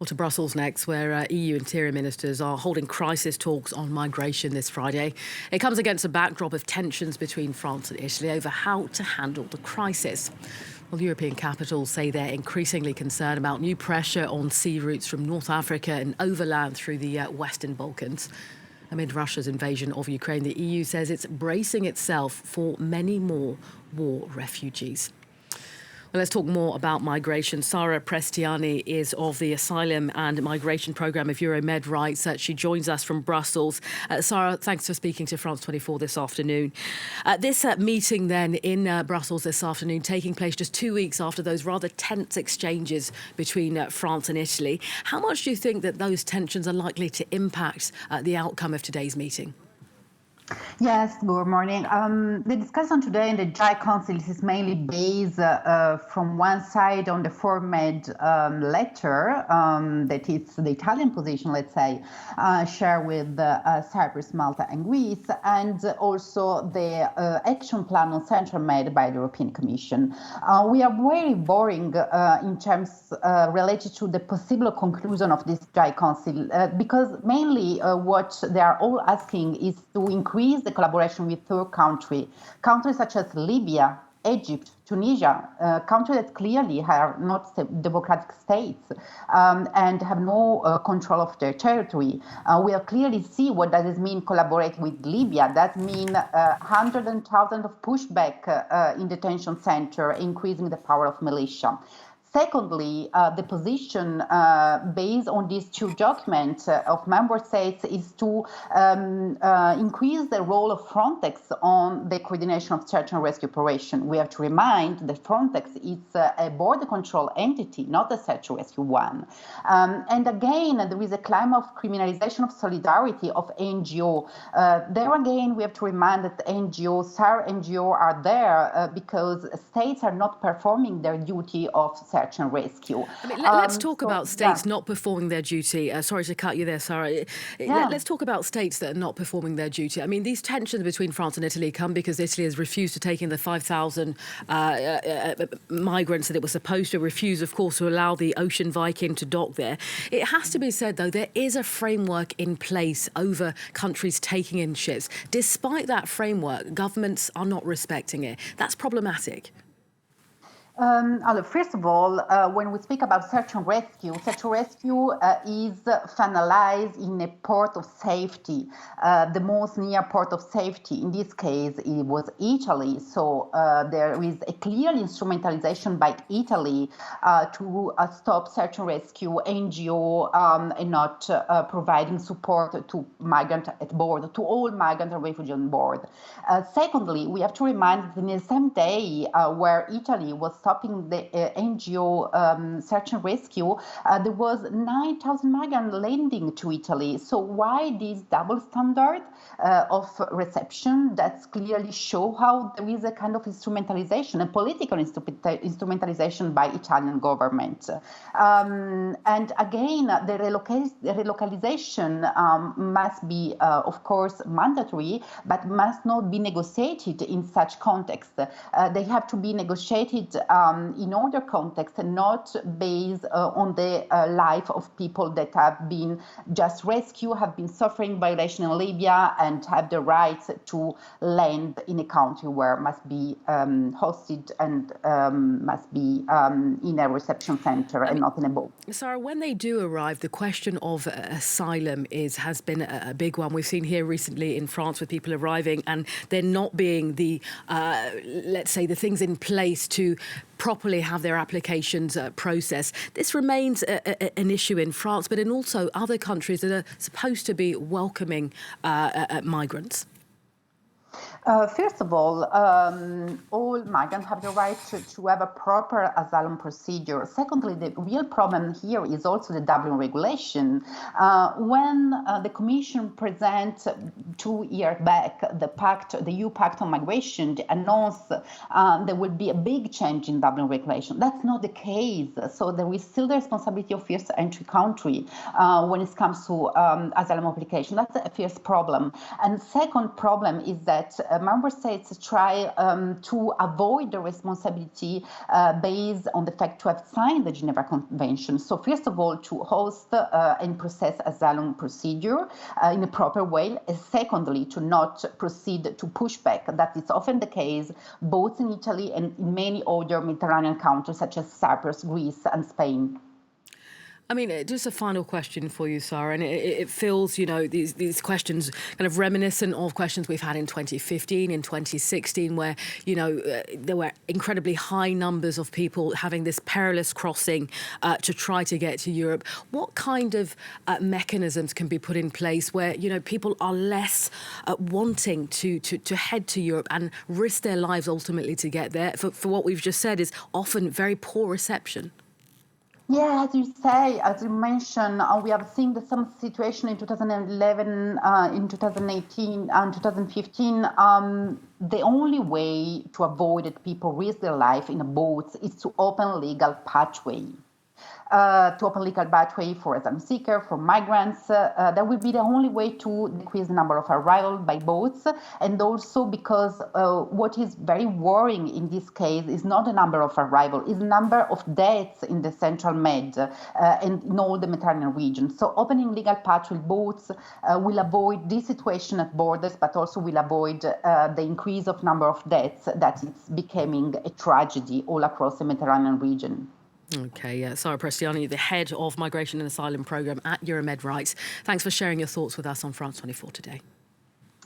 Well, to Brussels next, where EU interior ministers are holding crisis talks on migration this Friday. It comes against a backdrop of tensions between France and Italy over how to handle the crisis. Well, European capitals say they're increasingly concerned about new pressure on sea routes from North Africa and overland through the Western Balkans. Amid Russia's invasion of Ukraine, the EU says it's bracing itself for many more war refugees. Well, let's talk more about migration. Sara Prestianni is of the Asylum and Migration Program of EuroMed Rights. She joins us from Brussels. Sara, thanks for speaking to France 24 this afternoon. This meeting then in Brussels this afternoon, taking place just 2 weeks after those rather tense exchanges between France and Italy. How much do you think that those tensions are likely to impact the outcome of today's meeting? Yes, good morning. The discussion today in the Dry Council is mainly based from one side on the EuroMed letter, that is the Italian position, let's say, shared with Cyprus, Malta and Greece, and also the action plan on Central Med by the European Commission. We are very boring in terms related to the possible conclusion of this Dry Council, because mainly what they are all asking is to increase the collaboration with third countries such as Libya, Egypt, Tunisia, countries that clearly are not democratic states and have no control of their territory. We clearly see what does it mean collaborate with Libya. That means hundreds and thousands of pushback in detention center, increasing the power of militia. Secondly, the position based on these two documents of member states is to increase the role of Frontex on the coordination of search and rescue operation. We have to remind that Frontex is a border control entity, not a search and rescue one. And again, there is a climate of criminalization of solidarity of NGO. There again, we have to remind that NGOs, SAR NGO are there because states are not performing their duty of search and rescue. I mean, let's talk about states not performing their duty. Sorry to cut you there, Sara. Let's talk about states that are not performing their duty. I mean, these tensions between France and Italy come because Italy has refused to take in the 5,000 migrants that it was supposed to, refuse, of course, to allow the Ocean Viking to dock there. It has to be said, though, there is a framework in place over countries taking in ships. Despite that framework, governments are not respecting it. That's problematic. First of all, when we speak about search and rescue is finalized in a port of safety, the most near port of safety. In this case, it was Italy. So there is a clear instrumentalization by Italy to stop search and rescue NGO and not providing support to migrants at board, to all migrants and refugees on board. Secondly, we have to remind that in the same day where Italy was stopping the NGO search and rescue, there was 9,000 migrants landing to Italy. So why this double standard of reception? That's clearly show how there is a kind of instrumentalization, a political instrumentalization by Italian government. And again, the relocalization must be, of course, mandatory, but must not be negotiated in such context. They have to be negotiated in other context and not based on the life of people that have been just rescued, have been suffering violation in Libya, and have the right to land in a country where must be hosted and must be in a reception center and not in a boat. Sara, when they do arrive, the question of asylum has been a big one. We've seen here recently in France with people arriving and there not being the, let's say, the things in place to properly have their applications processed. This remains an issue in France, but in also other countries that are supposed to be welcoming migrants. First of all migrants have the right to have a proper asylum procedure. Secondly, the real problem here is also the Dublin regulation. When the Commission presents 2 years back the EU Pact on Migration, they announced there will be a big change in Dublin regulation. That's not the case. So there is still the responsibility of first entry country when it comes to asylum application. That's the first problem. And second problem is that that member states try to avoid the responsibility based on the fact to have signed the Geneva Convention. So first of all, to host and process asylum procedure in a proper way, and secondly, to not proceed to pushback. That is often the case both in Italy and in many other Mediterranean countries such as Cyprus, Greece and Spain. I mean, just a final question for you, Sara, and it feels, you know, these questions kind of reminiscent of questions we've had in 2015, in 2016, where, you know, there were incredibly high numbers of people having this perilous crossing to try to get to Europe. What kind of mechanisms can be put in place where, you know, people are less wanting to head to Europe and risk their lives ultimately to get there for what we've just said is often very poor reception? Yeah, as you say, as you mentioned, we have seen that some situation in 2011, in 2018 and 2015. The only way to avoid that people risk their life in a boat is to open legal pathway. For asylum seekers, for migrants. That will be the only way to decrease the number of arrivals by boats. And also because what is very worrying in this case is not the number of arrivals, it's the number of deaths in the Central Med and in all the Mediterranean region. So opening legal pathway boats will avoid this situation at borders, but also will avoid the increase of number of deaths that is becoming a tragedy all across the Mediterranean region. OK, yeah. Sara Prestianni, the head of Migration and Asylum Program at EuroMed Rights. Thanks for sharing your thoughts with us on France 24 today.